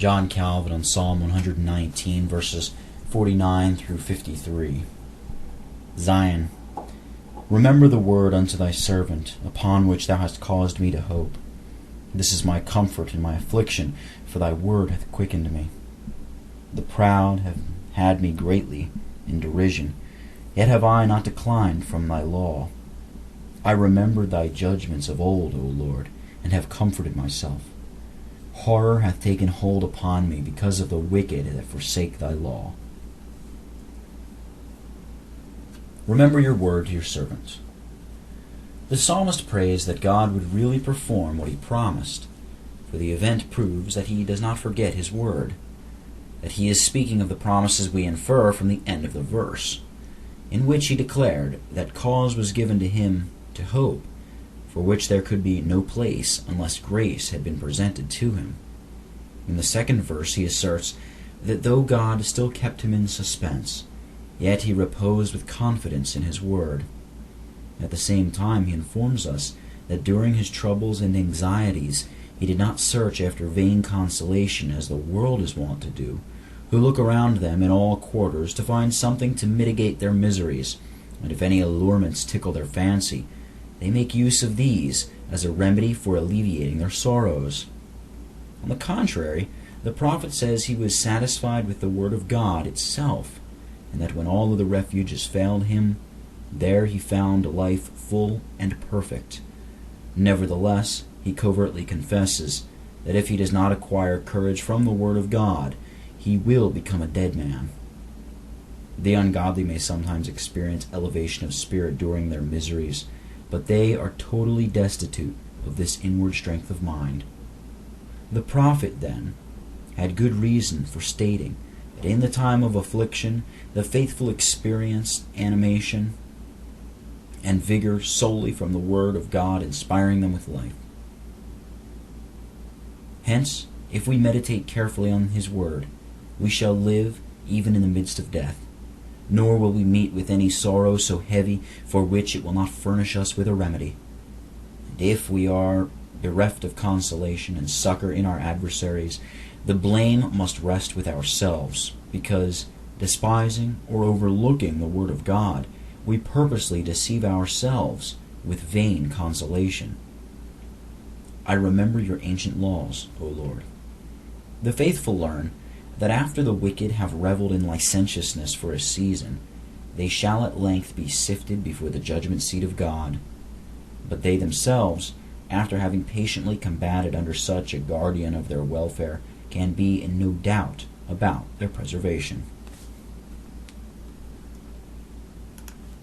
John Calvin on Psalm 119, verses 49 through 53. Zion, remember the word unto thy servant, upon which thou hast caused me to hope. This is my comfort in my affliction, for thy word hath quickened me. The proud have had me greatly in derision, yet have I not declined from thy law. I remembered thy judgments of old, O Lord, and have comforted myself. Horror hath taken hold upon me because of the wicked that forsake thy law. Remember your word to your servant. The psalmist prays that God would really perform what he promised, for the event proves that he does not forget his word, that he is speaking of the promises we infer from the end of the verse, in which he declared that cause was given to him to hope, for which there could be no place unless grace had been presented to him. In the second verse he asserts that though God still kept him in suspense, yet he reposed with confidence in his word. At the same time he informs us that during his troubles and anxieties he did not search after vain consolation as the world is wont to do, who look around them in all quarters to find something to mitigate their miseries, and if any allurements tickle their fancy, they make use of these as a remedy for alleviating their sorrows. On the contrary, the prophet says he was satisfied with the word of God itself, and that when all of the refuges failed him, there he found life full and perfect. Nevertheless, he covertly confesses that if he does not acquire courage from the word of God, he will become a dead man. The ungodly may sometimes experience elevation of spirit during their miseries, but they are totally destitute of this inward strength of mind. The prophet, then, had good reason for stating that in the time of affliction, the faithful experience animation and vigor solely from the word of God, inspiring them with life. Hence, if we meditate carefully on his word, we shall live even in the midst of death, nor will we meet with any sorrow so heavy for which it will not furnish us with a remedy. And if we are bereft of consolation and succor in our adversaries, the blame must rest with ourselves, because, despising or overlooking the word of God, we purposely deceive ourselves with vain consolation. I remember your ancient laws, O Lord. The faithful learn that after the wicked have reveled in licentiousness for a season, they shall at length be sifted before the judgment seat of God. But they themselves, after having patiently combated under such a guardian of their welfare, can be in no doubt about their preservation.